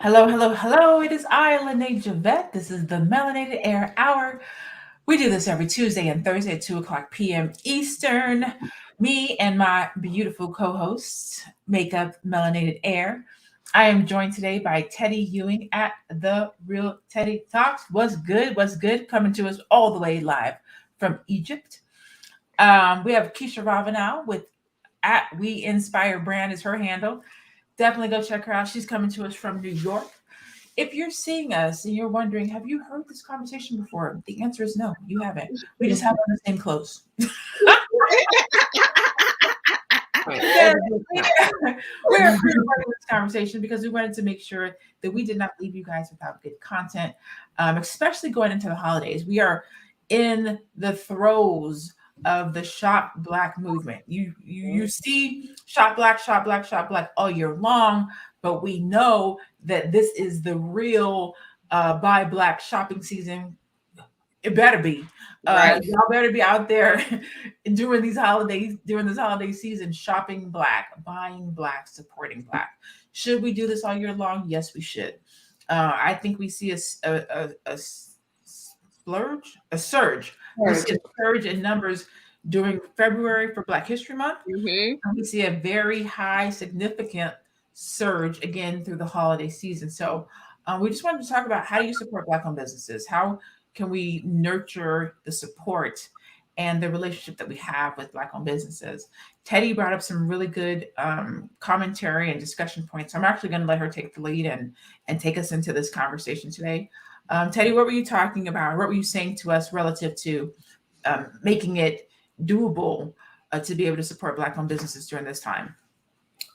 Hello, hello, hello. It is I, Lene Javette. This is the Melanated Air Hour. We do this every Tuesday and Thursday at 2 o'clock p.m. Eastern. Me and my beautiful co hosts make up Melanated Air. I am joined today by Teddy Ewing at The Real Teddy Talks. What's good? What's good? Coming to us all the way live from Egypt. We have Keisha Ravenel with at We Inspire Brand is her handle. Definitely go check her out. She's coming to us from New York. If you're seeing us and you're wondering, have you heard this conversation before? The answer is no, you haven't. We just have on the same clothes. Yeah, we're running this conversation because we wanted to make sure that we did not leave you guys without good content, especially going into the holidays. We are in the throes of the Shop Black movement. You see Shop Black, Shop Black, Shop Black all year long, but we know that this is the real Buy Black shopping season. It better be. Right. Y'all better be out there during these holidays, during this holiday season, shopping Black, buying Black, supporting Black. Should we do this all year long? Yes, we should. I think we see a splurge, a surge. We see a surge in numbers during February for Black History Month. Mm-hmm. And we see a very high, significant surge again through the holiday season. So we just wanted to talk about how do you support Black-owned businesses? How can we nurture the support and the relationship that we have with Black-owned businesses? Teddy brought up some really good commentary and discussion points. So I'm actually going to let her take the lead and take us into this conversation today. Teddy, what were you talking about? What were you saying to us relative to making it doable to be able to support Black-owned businesses during this time?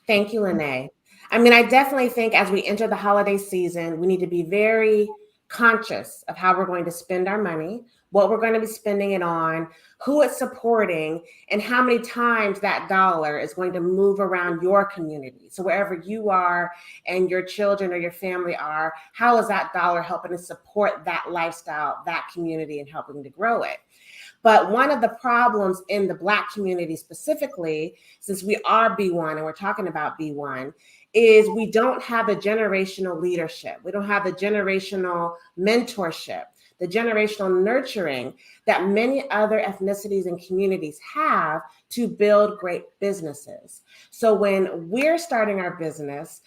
Thank you, Lene. I mean, I definitely think as we enter the holiday season, we need to be very conscious of how we're going to spend our money, what we're going to be spending it on, who it's supporting, and how many times that dollar is going to move around your community. So wherever you are and your children or your family are, how is that dollar helping to support that lifestyle, that community, and helping to grow it? But one of the problems in the Black community specifically, since we are B1 and we're talking about B1, is we don't have the generational leadership. We don't have the generational mentorship, the generational nurturing that many other ethnicities and communities have to build great businesses. So when we're starting our business,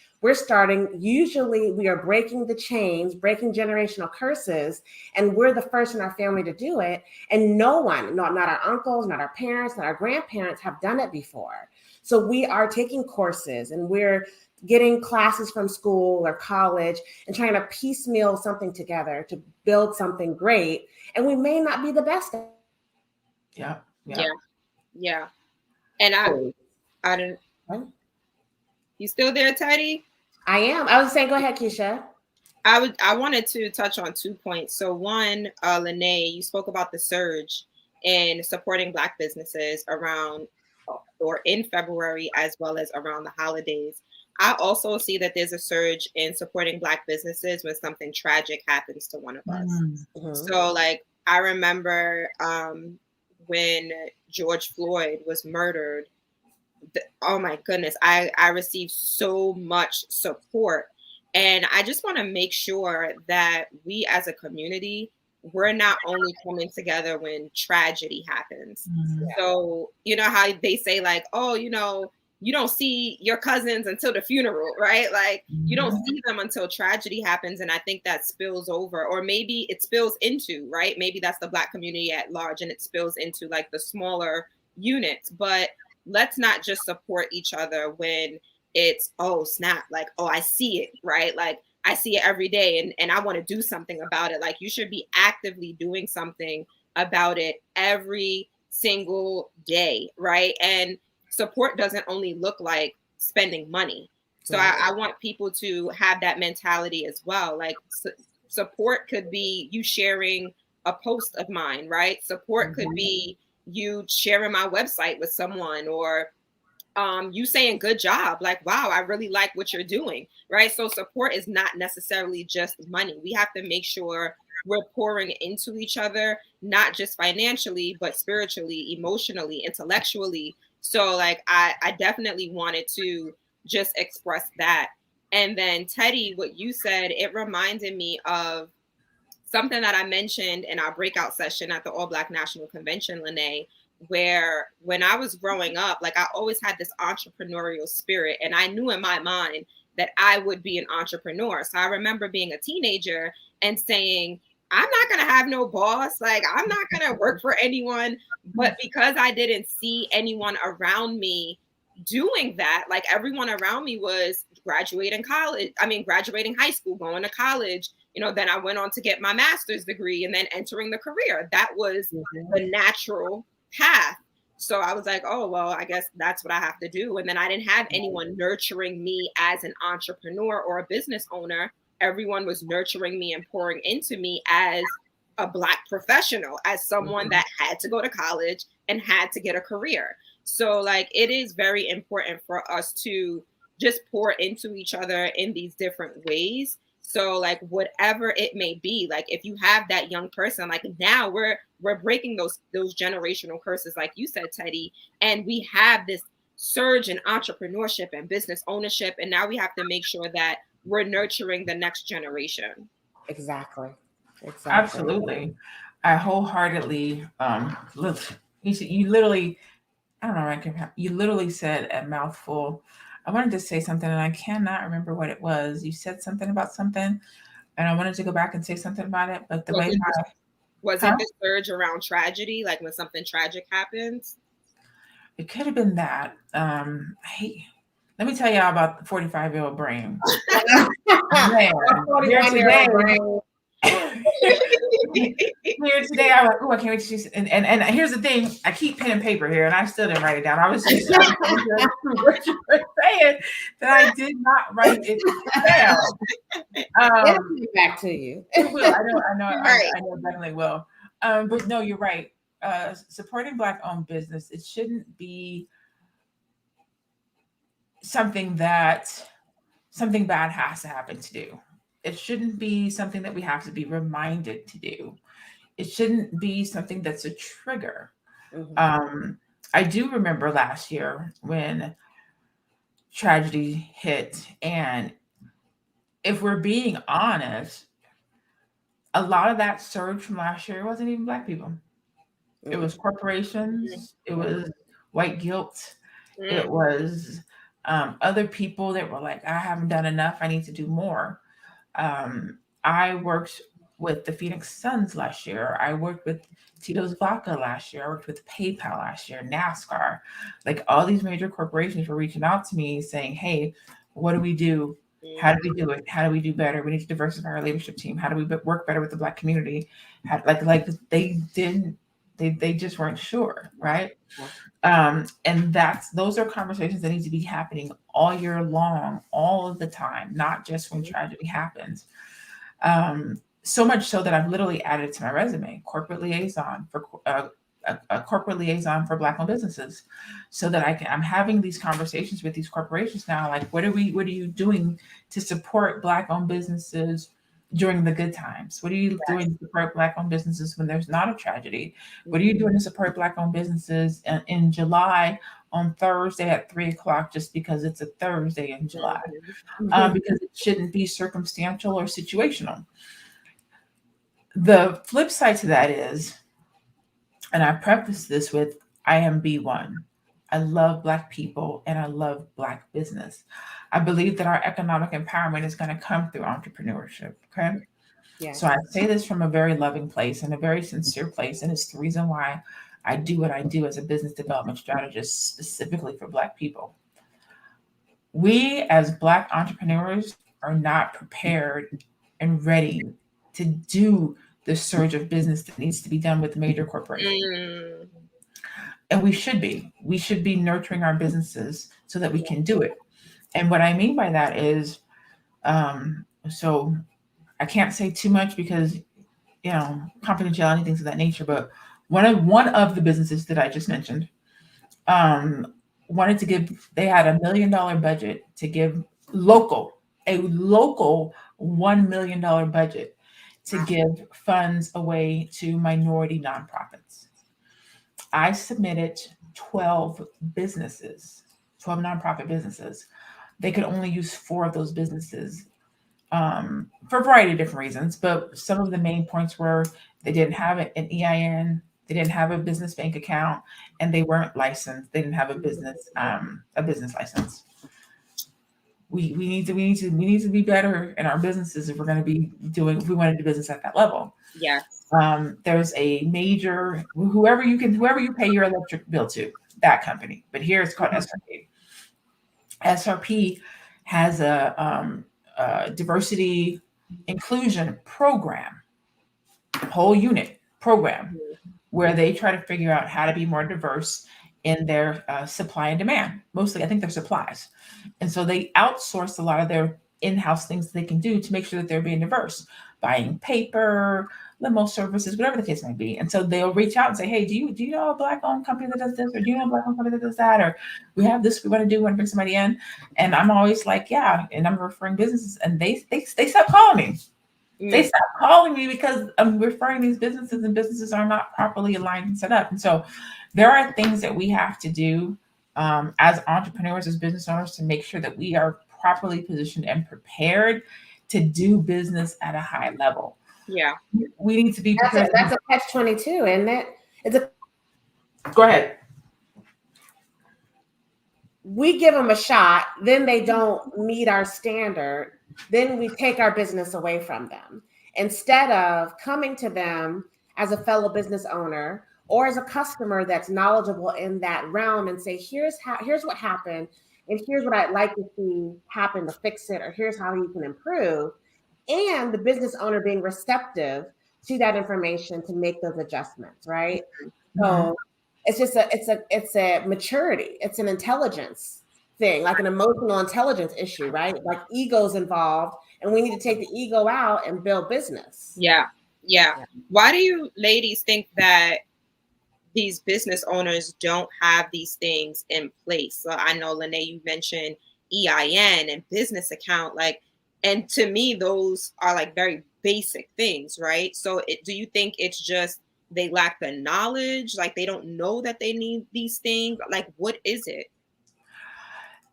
usually we are breaking the chains, breaking generational curses, and we're the first in our family to do it. And no one, not our uncles, not our parents, not our grandparents have done it before. So we are taking courses and we're getting classes from school or college and trying to piecemeal something together to build something great. And we may not be the best at it. Yeah. And I don't. You still there, Teddy? I am. I was saying, go ahead, Keisha. I wanted to touch on 2 points. So one, Lene, you spoke about the surge in supporting Black businesses around or in February as well as around the holidays. I also see that there's a surge in supporting Black businesses when something tragic happens to one of us. Mm-hmm. So like I remember when George Floyd was murdered, oh my goodness, I received so much support. And I just want to make sure that we as a community, we're not only coming together when tragedy happens. Mm-hmm. So, you know how they say like, oh, you don't see your cousins until the funeral, right? Like you don't see them until tragedy happens. And I think that spills over, or maybe it spills into, right? Maybe that's the Black community at large and it spills into like the smaller units. But let's not just support each other when it's, oh, snap, like, oh, I see it, right? Like I see it every day and I want to do something about it. Like you should be actively doing something about it every single day, right? And support doesn't only look like spending money. So I want people to have that mentality as well. Like support could be you sharing a post of mine, right? Support could be you sharing my website with someone, or you saying good job, like, wow, I really like what you're doing, right? So support is not necessarily just money. We have to make sure we're pouring into each other, not just financially, but spiritually, emotionally, intellectually. So like, I definitely wanted to just express that. And then Teddy, what you said, it reminded me of something that I mentioned in our breakout session at the All Black National Convention, Lene, where when I was growing up, like I always had this entrepreneurial spirit, and I knew in my mind that I would be an entrepreneur. So I remember being a teenager and saying, I'm not going to have no boss. Like, I'm not going to work for anyone. But because I didn't see anyone around me doing that, like everyone around me was graduating high school, going to college. Then I went on to get my master's degree and then entering the career. That was the natural path. So I was like, oh, well, I guess that's what I have to do. And then I didn't have anyone nurturing me as an entrepreneur or a business owner. Everyone was nurturing me and pouring into me as a Black professional, as someone that had to go to college and had to get a career. So like, it is very important for us to just pour into each other in these different ways. So like, whatever it may be, like if you have that young person, like now we're breaking those generational curses, like you said, Teddy, and we have this surge in entrepreneurship and business ownership. And now we have to make sure that we're nurturing the next generation. Exactly. Absolutely. I wholeheartedly, look, you literally, I don't know, you literally said a mouthful. I wanted to say something and I cannot remember what it was. You said something about something and I wanted to go back and say something about it, but was it the surge around tragedy, like when something tragic happens? It could have been that. Let me tell y'all about the 45-year-old brain. Man, here today, I'm like, oh, I can't wait to see. And here's the thing, I keep pen and paper here, and I still didn't write it down. I was just what you were saying that I did not write it down. It'll be back to you. It will. I know, it definitely will. But no, you're right. Supporting Black-owned business, it shouldn't be something bad has to happen to do. It shouldn't be something that we have to be reminded to do. It shouldn't be something that's a trigger. I do remember last year when tragedy hit, and if we're being honest, a lot of that surge from last year wasn't even Black people. It was corporations. It was white guilt. It was other people that were like, I haven't done enough. I need to do more. I worked with the Phoenix Suns last year. I worked with Tito's Vodka last year. I worked with PayPal last year, NASCAR. Like all these major corporations were reaching out to me saying, hey, what do we do? How do we do it? How do we do better? We need to diversify our leadership team. How do we work better with the Black community? They just weren't sure, right? And those are conversations that need to be happening all year long, all of the time, not just when tragedy happens. So much so that I've literally added it to my resume, corporate liaison for a corporate liaison for Black-owned businesses, so that I'm having these conversations with these corporations now. Like, what are you doing to support Black-owned businesses during the good times? What are you doing to support Black-owned businesses when there's not a tragedy? What are you doing to support Black-owned businesses in July on Thursday at 3:00 just because it's a Thursday in July? Because it shouldn't be circumstantial or situational. The flip side to that is, and I preface this with, I am B1. I love Black people and I love Black business. I believe that our economic empowerment is going to come through entrepreneurship. Okay. Yeah. So I say this from a very loving place and a very sincere place. And it's the reason why I do what I do as a business development strategist, specifically for Black people. We as Black entrepreneurs are not prepared and ready to do the surge of business that needs to be done with major corporations. And we should be nurturing our businesses so that we can do it. And what I mean by that is, so I can't say too much because, confidentiality, things of that nature, but one of the businesses that I just mentioned, wanted to give, they had $1 million budget to give a local $1 million budget to give funds away to minority nonprofits. I submitted 12 nonprofit businesses. they could only use 4 of those businesses for a variety of different reasons. But some of the main points were they didn't have an EIN, they didn't have a business bank account, and they weren't licensed. They didn't have a business license. We need to be better in our businesses if we're going to be doing, if we want to do business at that level. Yeah. There's a major, whoever you pay your electric bill to, that company. But here it's called SRP. SRP has a diversity inclusion program, whole unit program, where they try to figure out how to be more diverse in their supply and demand. Mostly, I think they're supplies. And so they outsource a lot of their in-house things they can do to make sure that they're being diverse, buying paper, limo services, whatever the case may be. And so they'll reach out and say, hey, do you know a Black-owned company that does this? Or do you know a Black-owned company that does that? Or we have this we want to bring somebody in. And I'm always like, yeah. And I'm referring businesses, and they stop calling me. They stop calling me because I'm referring these businesses, and businesses are not properly aligned and set up. And so there are things that we have to do as entrepreneurs, as business owners, to make sure that we are properly positioned and prepared to do business at a high level. Yeah. We need to be prepared. That's a catch-22, isn't it? Go ahead. We give them a shot, then they don't meet our standard, then we take our business away from them. Instead of coming to them as a fellow business owner or as a customer that's knowledgeable in that realm and say, here's what happened, and here's what I'd like to see happen to fix it, or here's how you can improve. And the business owner being receptive to that information to make those adjustments, right? Mm-hmm. So it's just it's a maturity, it's an intelligence thing, like an emotional intelligence issue, right? Like ego's involved, and we need to take the ego out and build business. Yeah. Why do you ladies think that these business owners don't have these things in place? So I know, Lene, you mentioned EIN and business account, and to me, those are like very basic things, right? So do you think it's just they lack the knowledge? Like they don't know that they need these things? Like, what is it?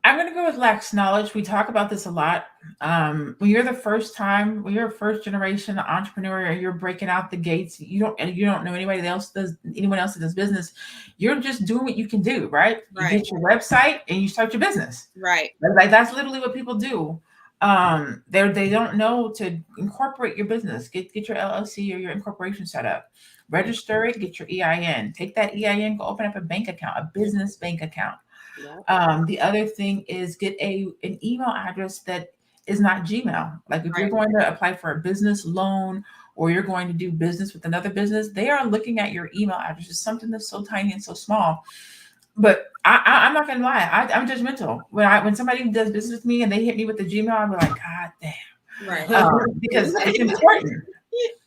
I'm going to go with lacks knowledge. We talk about this a lot. When you're a first generation entrepreneur, and you're breaking out the gates, you don't know anyone else that does business. You're just doing what you can do, right? You get your website and you start your business. Right. Like that's literally what people do. They don't know to incorporate your business. Get your LLC or your incorporation set up. Register it. Get your EIN. Take that EIN. Go open up a bank account, a business bank account. Yeah. The other thing is get an email address that is not Gmail. Like if you're going to apply for a business loan or you're going to do business with another business, they are looking at your email address. It's something that's so tiny and so small. But I'm not gonna lie, I'm judgmental. When somebody does business with me and they hit me with the Gmail, I'm like, God damn, right? Because it's important.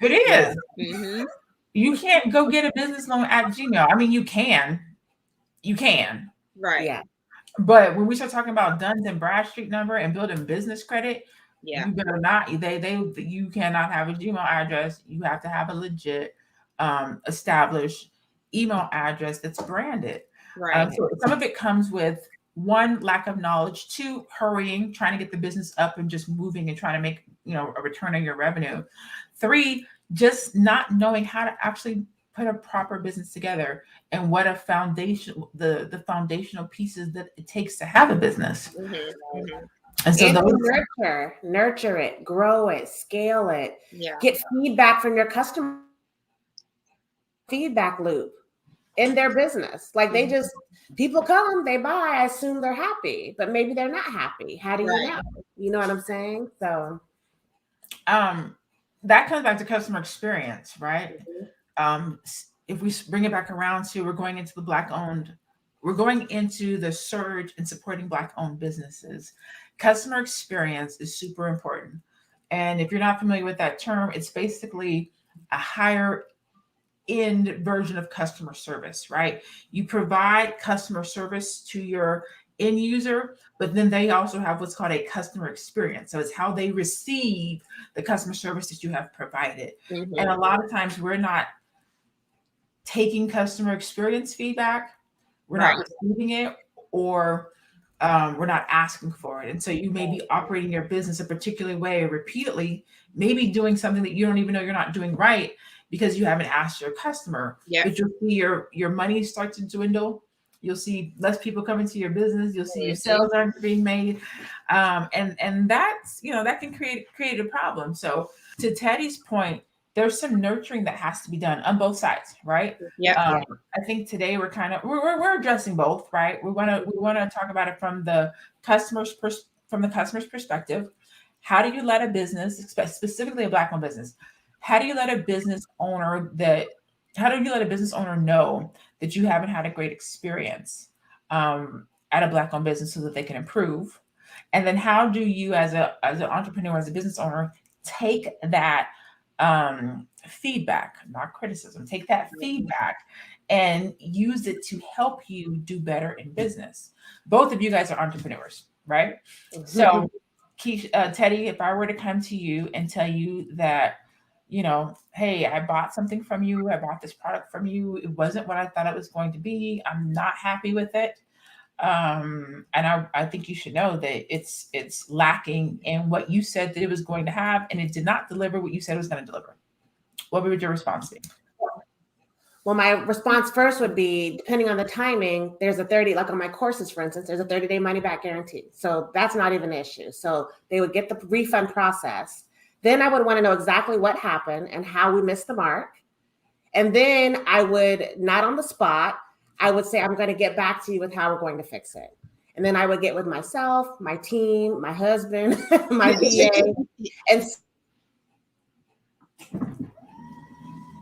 It is. Mm-hmm. You can't go get a business loan at Gmail. I mean, you can, right? Yeah. But when we start talking about Duns and Bradstreet number and building business credit, yeah, you better not. You cannot have a Gmail address. You have to have a legit, established email address that's branded. Right. So some of it comes with 1, lack of knowledge, 2, hurrying, trying to get the business up and just moving and trying to make, a return on your revenue. 3, just not knowing how to actually put a proper business together and what the foundational pieces that it takes to have a business. Mm-hmm. Mm-hmm. And so nurture it, grow it, scale it, get feedback from your customer, feedback loop in their business. Like people come, they buy, I assume they're happy, but maybe they're not happy. How do you know? You know what I'm saying? So that comes back to customer experience, right? Mm-hmm. If we bring it back around to we're going into the surge in supporting Black-owned businesses. Customer experience is super important. And if you're not familiar with that term, it's basically a higher end version of customer service, right? You provide customer service to your end user, but then they also have what's called a customer experience. So it's how they receive the customer service that you have provided. Mm-hmm. And a lot of times we're not taking customer experience feedback, we're not receiving it, or we're not asking for it. And so you may be operating your business a particular way repeatedly, maybe doing something that you don't even know you're not doing right because you haven't asked your customer. Yeah. But you'll see your money start to dwindle. You'll see less people coming to your business. You'll see your sales aren't being made. And that's, that can create a problem. So to Teddy's point, there's some nurturing that has to be done on both sides, right? Yeah. I think today we're addressing both, right? We want to talk about it from the customer's perspective. How do you let a business, specifically a Black-owned business, how do you let a business owner know that you haven't had a great experience at a Black-owned business so that they can improve? And then how do you, as an entrepreneur, as a business owner, take that feedback, not criticism, take that feedback and use it to help you do better in business? Both of you guys are entrepreneurs, right? Mm-hmm. So, Teddy, if I were to come to you and tell you that, hey, I bought something from you, I bought this product from you, it wasn't what I thought it was going to be, I'm not happy with it. And I think you should know that it's lacking in what you said that it was going to have, and it did not deliver what you said it was going to deliver. What would your response be? Well, my response first would be, depending on the timing, there's a 30, like on my courses, for instance, there's a 30-day money back guarantee. So that's not even an issue. So they would get the refund process. Then I would want to know exactly what happened and how we missed the mark. And then I would, not on the spot, I would say, I'm going to get back to you with how we're going to fix it. And then I would get with myself, my team, my husband, my VA. And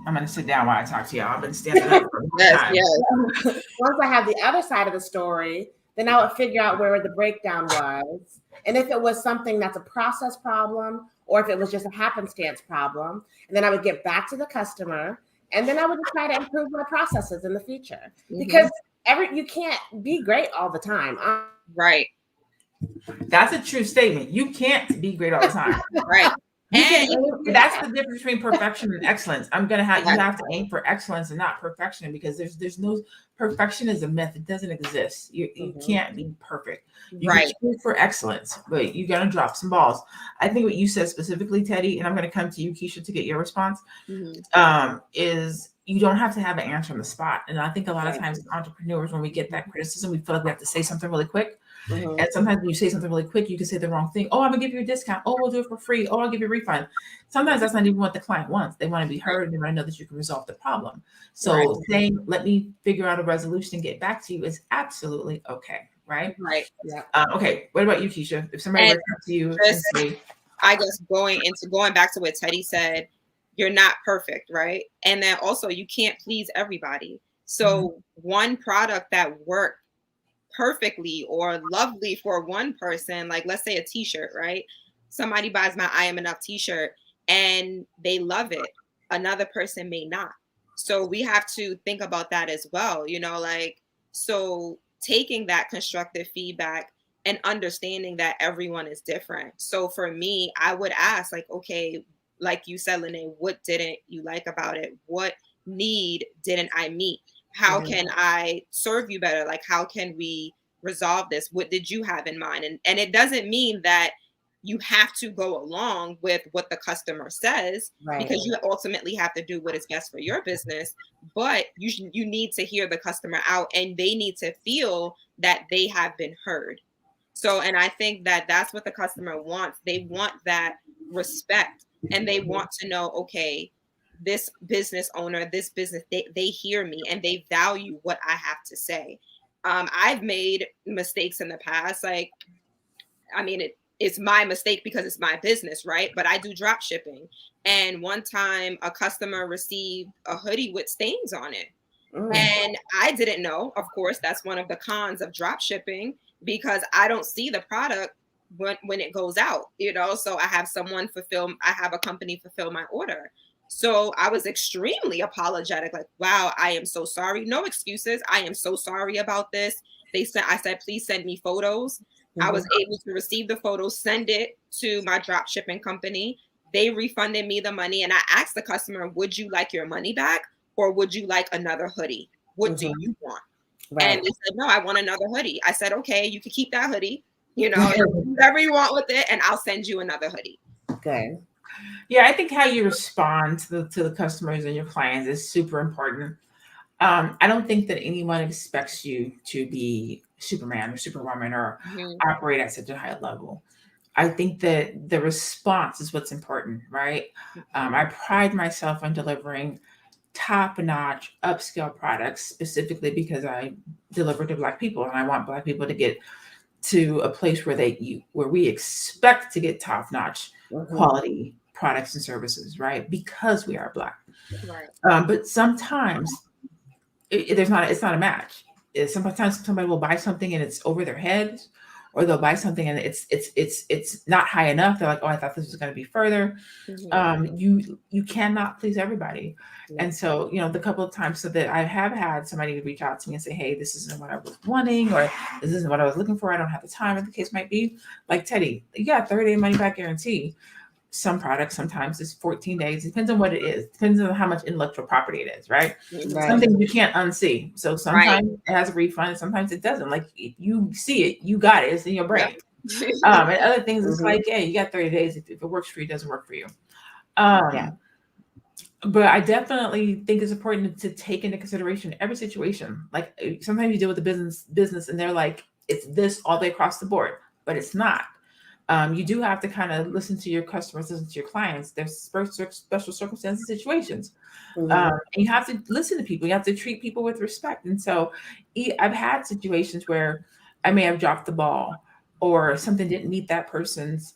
I'm going to sit down while I talk to y'all. I've been standing up for a long time. Yes. Once I have the other side of the story, then I would figure out where the breakdown was. And if it was something that's a process problem, or if it was just a happenstance problem, and then I would get back to the customer. And then I would try to improve my processes in the future, because you can't be great all the time. Right. That's a true statement. You can't be great all the time. Right. And that's the difference between perfection and excellence. You have to aim for excellence and not perfection, because there's no perfection is a myth. It doesn't exist. You can't be perfect. You can shoot for excellence, but you're gonna drop some balls. I think what you said specifically, Teddy, and I'm gonna come to you, Keisha, to get your response, is you don't have to have an answer on the spot. And I think a lot of times as entrepreneurs, when we get that criticism, we feel like we have to say something really quick. And sometimes when you say something really quick, you can say the wrong thing. Oh, I'm gonna give you a discount. Oh, we'll do it for free. Oh, I'll give you a refund. Sometimes that's not even what the client wants. They want to be heard. They want to know that you can resolve the problem. So saying, let me figure out a resolution and get back to you is absolutely okay. Right. Right. Yeah. Okay. What about you, Keisha? If somebody were to come to you and say, I guess going back to what Teddy said, you're not perfect, right? And then also you can't please everybody. So one product that worked perfectly or lovely for one person, like let's say a t-shirt, right? Somebody buys my I Am Enough t-shirt and they love it. Another person may not. So we have to think about that as well, so taking that constructive feedback and understanding that everyone is different. So for me, I would ask, okay, like you said, Lene, what didn't you like about it? What need didn't I meet? How can I serve you better? How can we resolve this? What did you have in mind? And it doesn't mean that you have to go along with what the customer says, because you ultimately have to do what is best for your business. But you need to hear the customer out, and they need to feel that they have been heard. So, and I think that that's what the customer wants. They want that respect, and they want to know, okay, this business owner, this business, they hear me and they value what I have to say. I've made mistakes in the past. It's my mistake because it's my business, right? But I do drop shipping. And one time a customer received a hoodie with stains on it. And I didn't know, of course, that's one of the cons of drop shipping, because I don't see the product when it goes out, so I have a company fulfill my order. So I was extremely apologetic, wow, I am so sorry. No excuses. I am so sorry about this. I said, please send me photos. I was able to receive the photos, send it to my drop shipping company. They refunded me the money. And I asked the customer, would you like your money back, or would you like another hoodie? What do you want? And they said, no, I want another hoodie. I said, okay, you can keep that hoodie. You know, do whatever you want with it, and I'll send you another hoodie. Good. Yeah, I think how you respond to the customers and your clients is super important. I don't think that anyone expects you to be Superman or Superwoman or operate at such a high level. I think that the response is what's important, right? I pride myself on delivering top-notch upscale products specifically because I deliver to Black people and I want Black people to get to a place where where we expect to get top-notch quality products and services, right? Because we are Black. Right. But sometimes it's not a match. Sometimes somebody will buy something and it's over their heads, or they'll buy something and it's not high enough. They're like, oh, I thought this was going to be further. You cannot please everybody. And so, the couple of times so that I have had somebody reach out to me and say, hey, this isn't what I was wanting, or this isn't what I was looking for. I don't have the time, or the case might be. Like, Teddy, you got 30-day money back guarantee. Some products, sometimes it's 14 days. It depends on what it is. Depends on how much intellectual property it is, right? Some things you can't unsee. So sometimes it has a refund, and sometimes it doesn't. Like, if you see it, you got it. It's in your brain. And other things, it's like, yeah, you got 30 days. If it works for you, it doesn't work for you. But I definitely think it's important to take into consideration every situation. Like, sometimes you deal with the business and they're like, it's this all the way across the board, but it's not. You do have to kind of listen to your customers, listen to your clients. There's special circumstances, situations. And you have to listen to people. You have to treat people with respect. And so I've had situations where I may have dropped the ball or something didn't meet that person's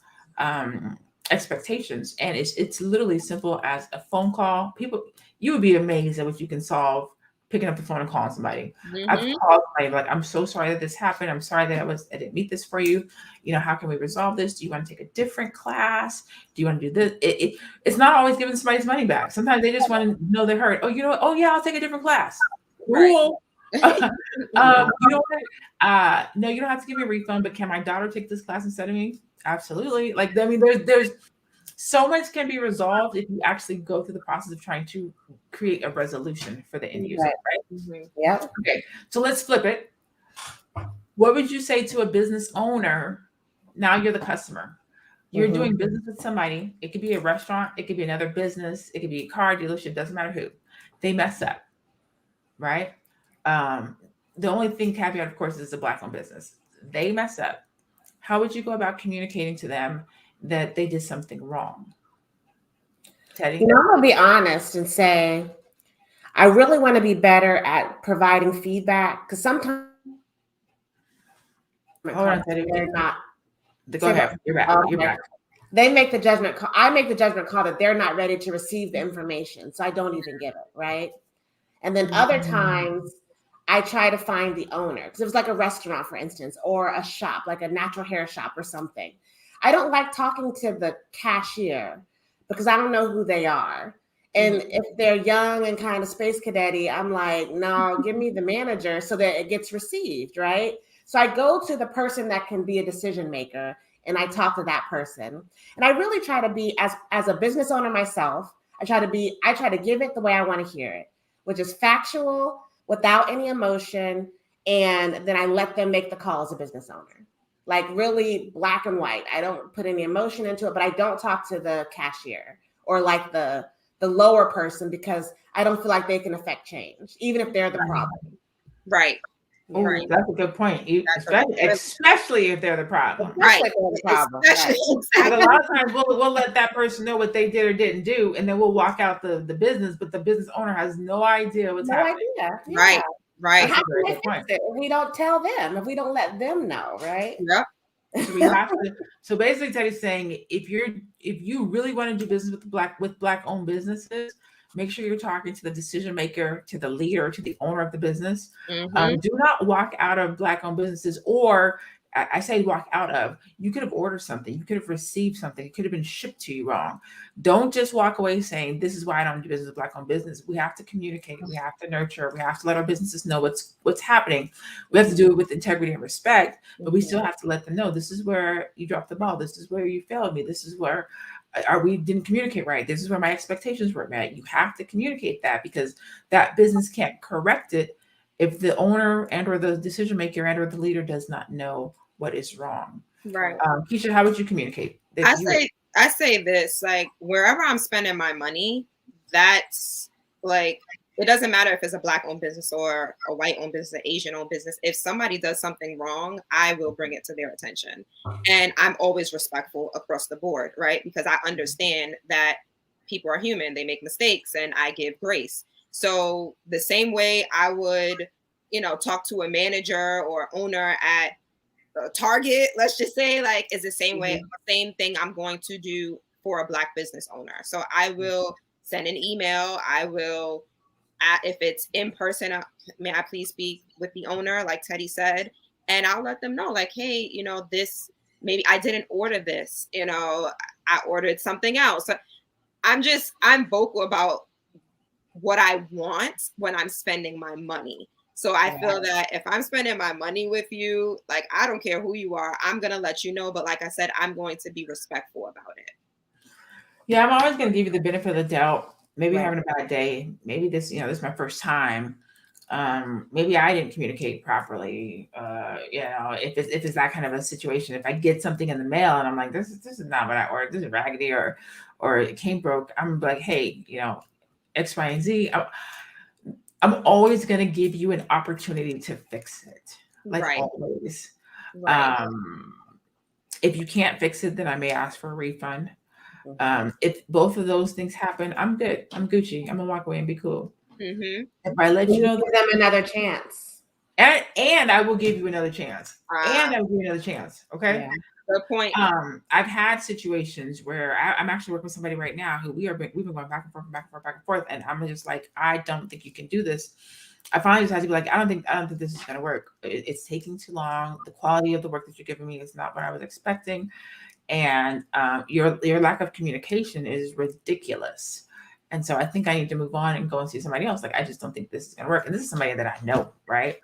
expectations. And it's literally simple as a phone call. You would be amazed at what you can solve picking up the phone and calling somebody. I've called somebody like, I'm so sorry that this happened. I'm sorry that I didn't meet this for you. How can we resolve this? Do you want to take a different class? Do you want to do this? It's not always giving somebody's money back. Sometimes they just want to know they're hurt. Oh, you know what? Oh yeah, I'll take a different class. Cool. You know what? No, you don't have to give me a refund, but can my daughter take this class instead of me? Absolutely. Like, I mean, there's so much can be resolved if you actually go through the process of trying to create a resolution for the end user, right? Yeah. Okay. So let's flip it. What would you say to a business owner? Now you're the customer. You're doing business with somebody. It could be a restaurant. It could be another business. It could be a car dealership. Doesn't matter who. They mess up, right? The only thing caveat, of course, is a Black-owned business. They mess up. How would you go about communicating to them that they did something wrong? Teddy? I'm going to be honest and say, I really want to be better at providing feedback, because sometimes Hold on, Teddy. They're not. Go ahead. You're back. You're back. They make the judgment call. I make the judgment call that they're not ready to receive the information, so I don't even give it, right? And then other times, I try to find the owner, because it was like a restaurant, for instance, or a shop, like a natural hair shop or something. I don't like talking to the cashier because I don't know who they are. And if they're young and kind of space cadet-y, I'm like, no, give me the manager so that it gets received, right? So I go to the person that can be a decision maker and I talk to that person. And I really try to be, as a business owner myself, I try to give it the way I want to hear it, which is factual, without any emotion. And then I let them make the call as a business owner, like really black and white. I don't put any emotion into it, but I don't talk to the cashier or like the lower person, because I don't feel like they can affect change, even if they're the problem. Right. Oh, that's a good point. Especially if they're the problem. Right. Especially. A lot of times we'll let that person know what they did or didn't do, and then we'll walk out the business, but the business owner has no idea what's happening. Yeah. Right. How can they fix it if we don't tell them, if we don't let them know, right? Yep. So we have to. So basically, Teddy's saying, if you really want to do business with Black-owned businesses, make sure you're talking to the decision maker, to the leader, to the owner of the business. Do not walk out of Black-owned businesses, or I say walk out of. You could have ordered something, you could have received something, it could have been shipped to you wrong. Don't just walk away saying, this is why I don't do business with Black-owned business. We have to communicate, we have to nurture, we have to let our businesses know what's happening. We have to do it with integrity and respect, but we still have to let them know, this is where you dropped the ball, this is where you failed me, this is where we didn't communicate right, this is where my expectations were met. You have to communicate that, because that business can't correct it if the owner and or the decision maker and or the leader does not know what is wrong. Right. Keisha, how would you communicate? I say this, like, wherever I'm spending my money, that's like, it doesn't matter if it's a Black owned business or a white owned business, an Asian owned business. If somebody does something wrong, I will bring it to their attention. And I'm always respectful across the board, right? Because I understand that people are human, they make mistakes, and I give grace. So the same way I would, talk to a manager or owner at Target, let's just say, like, is the same way, same thing I'm going to do for a Black business owner. So I will send an email. I will, if it's in person, may I please speak with the owner, like Teddy said, and I'll let them know, like, hey, this, maybe I didn't order this, I ordered something else. So I'm vocal about what I want when I'm spending my money. So I feel that if I'm spending my money with you, like, I don't care who you are, I'm going to let you know. But like I said, I'm going to be respectful about it. Yeah, I'm always going to give you the benefit of the doubt. Maybe having a bad day. Maybe this is my first time. Maybe I didn't communicate properly. If it's that kind of a situation, if I get something in the mail and I'm like, this is not what I ordered, this is raggedy or it came broke, I'm like, hey, X, Y, and Z. I'm always going to give you an opportunity to fix it, like always. Right. If you can't fix it, then I may ask for a refund. If both of those things happen, I'm good. I'm Gucci. I'm gonna walk away and be cool. Mm-hmm. If I let you know, give them another chance, and I will give you another chance, and I will give you another chance. Okay. Yeah. Good point. I've had situations where I'm actually working with somebody right now who we've been going back and forth, and I'm just like, I don't think you can do this. I finally just had to be like, I don't think this is gonna work. It's taking too long. The quality of the work that you're giving me is not what I was expecting, and your lack of communication is ridiculous. And so I think I need to move on and go and see somebody else. Like, I just don't think this is gonna work. And this is somebody that I know, right?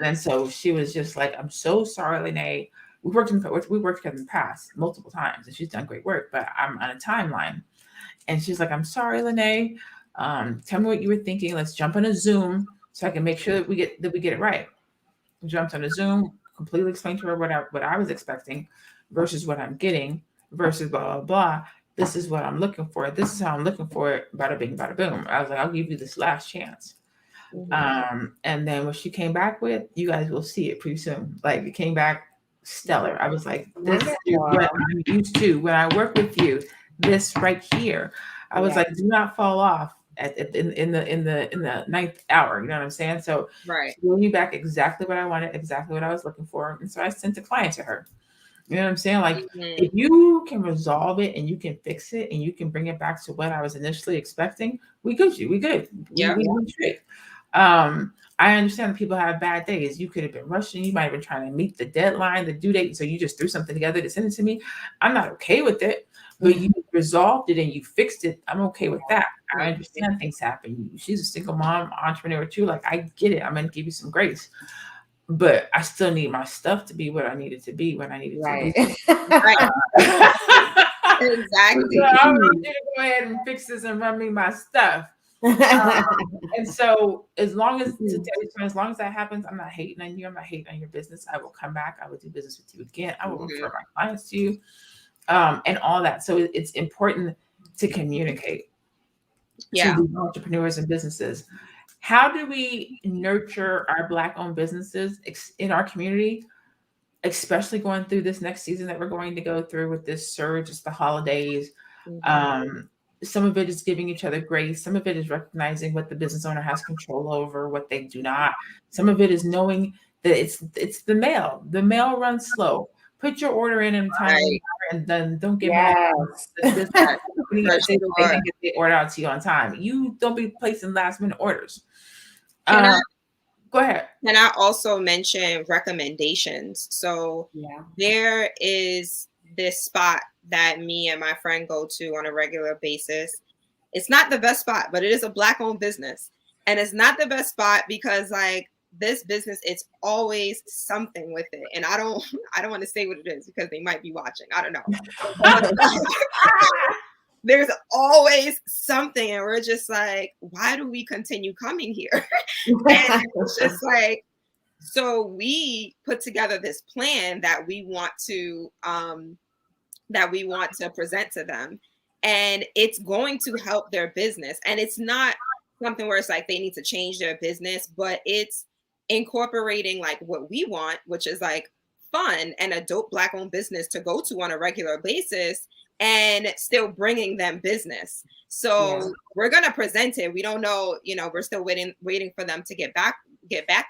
And so she was just like, I'm so sorry, Lene. We worked together in the past multiple times, and she's done great work, but I'm on a timeline. And she's like, I'm sorry, Lene. Tell me what you were thinking. Let's jump on a Zoom so I can make sure that we get it right. We jumped on a Zoom, completely explained to her what I was expecting versus what I'm getting versus blah, blah, blah. This is what I'm looking for. This is how I'm looking for it. Bada bing, bada boom. I was like, I'll give you this last chance. And then what she came back with, you guys will see it pretty soon. Like, it came back stellar. I was like, this is what I'm used to when I work with you. This right here. I was like, do not fall off in the ninth hour. You know what I'm saying? So she gave me back exactly what I wanted, exactly what I was looking for. And so I sent the client to her. You know what I'm saying? Like, if you can resolve it and you can fix it and you can bring it back to what I was initially expecting, we good. We straight. I understand that people have bad days. You could have been rushing. You might have been trying to meet the deadline, the due date. So you just threw something together to send it to me. I'm not okay with it, but you resolved it and you fixed it. I'm okay with that. I understand things happen. She's a single mom, entrepreneur too. Like, I get it. I'm going to give you some grace. But I still need my stuff to be what I needed to be when I needed to be. Exactly. So I want you to go ahead and fix this and run me my stuff. And so as long as that happens, I'm not hating on you. I'm not hating on your business. I will come back. I will do business with you again. I will refer my clients to you, and all that. So it's important to communicate to the entrepreneurs and businesses. How do we nurture our Black-owned businesses in our community, especially going through this next season that we're going to go through with this surge? It's the holidays. Some of it is giving each other grace. Some of it is recognizing what the business owner has control over, what they do not. Some of it is knowing that it's the mail. The mail runs slow. Put your order in time, and then don't get mad. They order out to you on time. You don't be placing last minute orders. Go ahead. Can I also mention recommendations? So there is this spot that me and my friend go to on a regular basis. It's not the best spot, but it is a Black-owned business. And it's not the best spot because, like, this business, it's always something with it. And I don't want to say what it is because they might be watching. I don't know. there's always something, and we're just like, why do we continue coming here? And it's just like, so we put together this plan that we want to present to them, and it's going to help their business. And it's not something where it's like they need to change their business, but it's incorporating like what we want, which is like fun and a dope Black owned business to go to on a regular basis, and still bringing them business. So we're going to present it. We don't know, we're still waiting for them to get back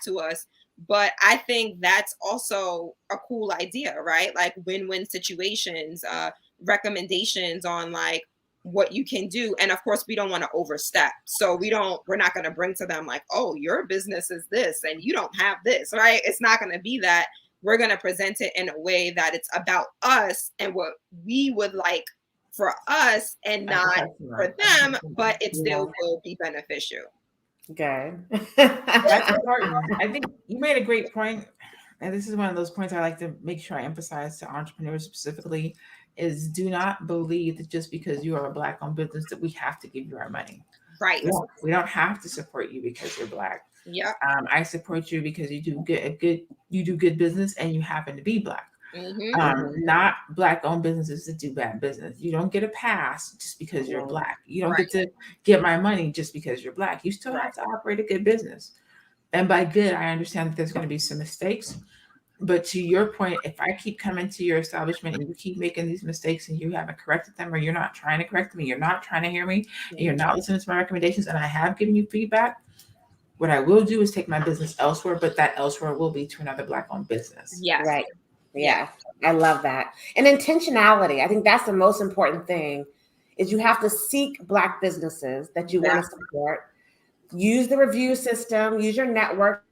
to us. But I think that's also a cool idea, right? Like win-win situations, recommendations on like what you can do. And of course, we don't want to overstep. So we're not going to bring to them like, oh, your business is this and you don't have this, right? It's not going to be that. We're going to present it in a way that it's about us and what we would like for us and not for them, but it still will be beneficial. Good. That's important. I think you made a great point. And this is one of those points I like to make sure I emphasize to entrepreneurs specifically is do not believe that just because you are a Black owned business that we have to give you our money. Right. We don't have to support you because you're Black. Yeah. I support you because you do good business and you happen to be Black. Not Black owned businesses that do bad business. You don't get a pass just because you're Black. You don't get to get my money just because you're Black. You still have to operate a good business. And by good, I understand that there's going to be some mistakes. But to your point, if I keep coming to your establishment and you keep making these mistakes and you haven't corrected them, or you're not trying to correct me, you're not trying to hear me, and you're not listening to my recommendations, and I have given you feedback, what I will do is take my business elsewhere, but that elsewhere will be to another Black owned business. Yes. Right. Yeah, I love that. And intentionality. I think that's the most important thing is you have to seek Black businesses that you want to support. Use the review system, use your network.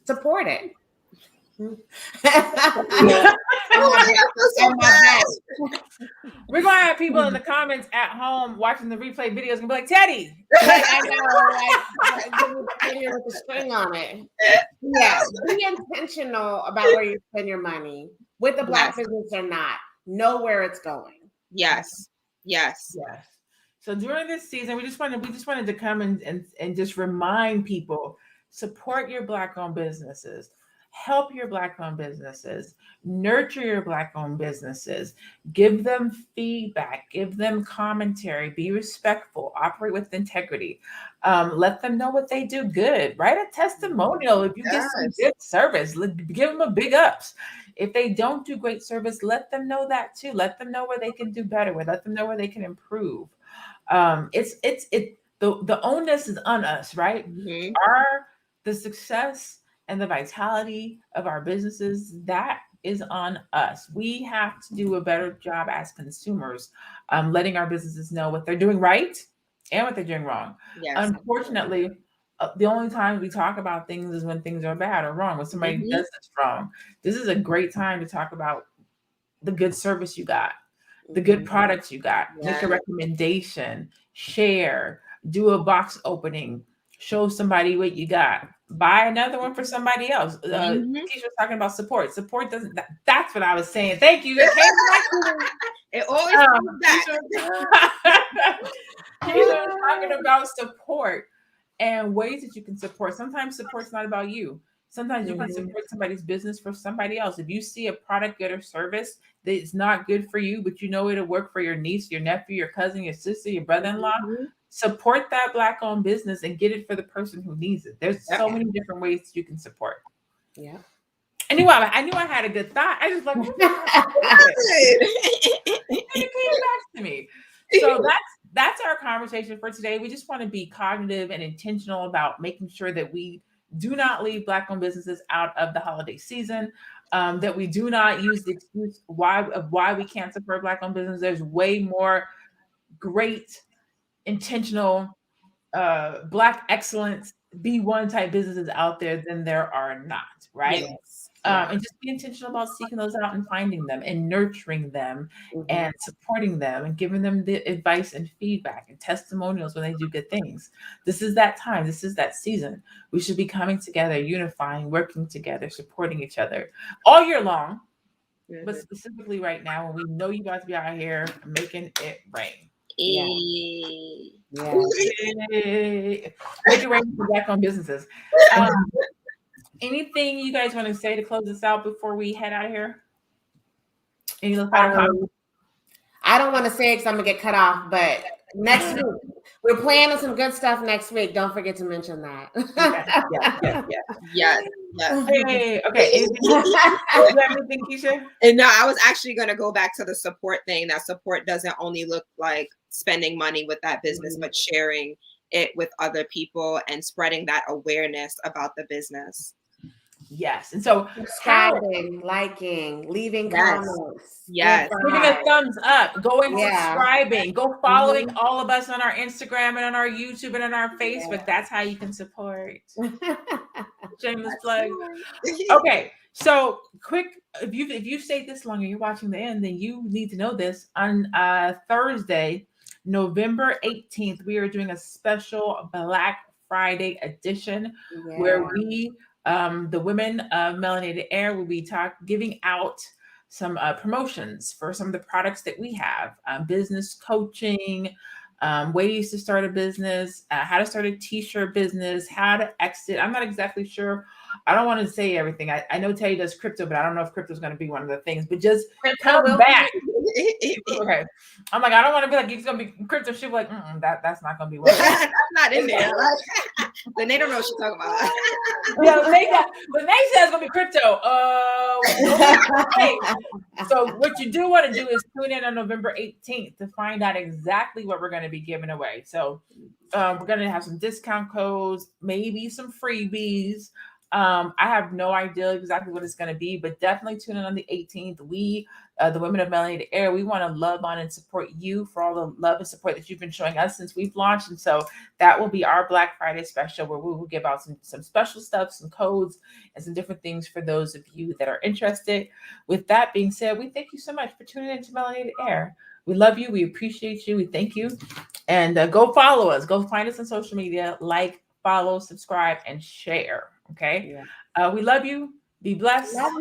Support it. We're gonna have people in the comments at home watching the replay videos and be like, Teddy. I know, video with the string on it. Yeah, be intentional about where you spend your money, with the Black business or not. Know where it's going. Yes. So during this season, we just wanted to come and just remind people, support your Black owned businesses. Help your Black owned businesses, nurture your Black owned businesses, give them feedback, give them commentary, be respectful, operate with integrity, let them know what they do good, write a testimonial. If you get some good service, give them a big ups. If they don't do great service, let them know that too. Let them know where they can do better, let them know where they can improve. The onus is on us, right? The success and the vitality of our businesses, that is on us. We have to do a better job as consumers, letting our businesses know what they're doing right and what they're doing wrong. Yes. Unfortunately, the only time we talk about things is when things are bad or wrong, when somebody does this wrong. This is a great time to talk about the good service you got, the good products you got, make a recommendation, share, do a box opening, show somebody what you got. Buy another one for somebody else. Keisha was talking about support. Support doesn't. That's what I was saying. Thank you. It always comes back. Keisha was talking about support and ways that you can support. Sometimes support's not about you. Sometimes you can support somebody's business for somebody else. If you see a product, good, or service that is not good for you, but you know it'll work for your niece, your nephew, your cousin, your sister, your brother-in-law, support that Black owned business and get it for the person who needs it. There's so many different ways that you can support. Yeah. I knew I had a good thought. I just like, it came back to me. So that's our conversation for today. We just want to be cognitive and intentional about making sure that we do not leave Black owned businesses out of the holiday season. That we do not use the excuse why we can't support Black owned business. There's way more great, intentional, Black excellence B1 type businesses out there than there are not, right? Yes. And just be intentional about seeking those out and finding them and nurturing them and supporting them and giving them the advice and feedback and testimonials when they do good things. This is that time. This is that season. We should be coming together, unifying, working together, supporting each other all year long. but specifically right now when we know you guys be out here making it rain. Yeah. Make it rain for Black-owned businesses. Anything you guys want to say to close this out before we head out of here? Any little final comments? I don't want to say it because I'm gonna get cut off, but next week we're planning some good stuff next week. Don't forget to mention that. Yes. Hey, okay. You have anything, Keisha? And no, I was actually going to go back to the support thing. That support doesn't only look like spending money with that business, but sharing it with other people and spreading that awareness about the business. Yes. And so subscribing, liking, leaving comments. Yes. Giving a thumbs up, going subscribing, go following all of us on our Instagram and on our YouTube and on our Facebook. That's how you can support. Shameless plug. Okay. So quick, if you stayed this long and you're watching the end, then you need to know this. On Thursday, November 18th, we are doing a special Black Friday edition where we the women of Melanated Air will be giving out some promotions for some of the products that we have, business coaching, ways to start a business, how to start a t-shirt business, how to exit. I'm not exactly sure. I don't want to say everything. I know Teddy does crypto, but I don't know if crypto is going to be one of the things, but just come back. Okay. I'm like, I don't want to be like, it's going to be crypto. She'll be like, that's not going to be what that's not in there. Then they don't know what she's talking about. Yeah, Lene says it's going to be crypto. Okay. So what you do want to do is tune in on November 18th to find out exactly what we're going to be giving away. So we're going to have some discount codes, maybe some freebies. I have no idea exactly what it's going to be, but definitely tune in on the 18th. We, the Women of Melanated Air, we want to love on and support you for all the love and support that you've been showing us since we've launched. And so that will be our Black Friday special where we will give out some special stuff, some codes, and some different things for those of you that are interested. With that being said, we thank you so much for tuning in to Melanated Air. We love you. We appreciate you. We thank you. And go follow us. Go find us on social media. Like, follow, subscribe, and share. Okay. We love you. Be blessed. Love you.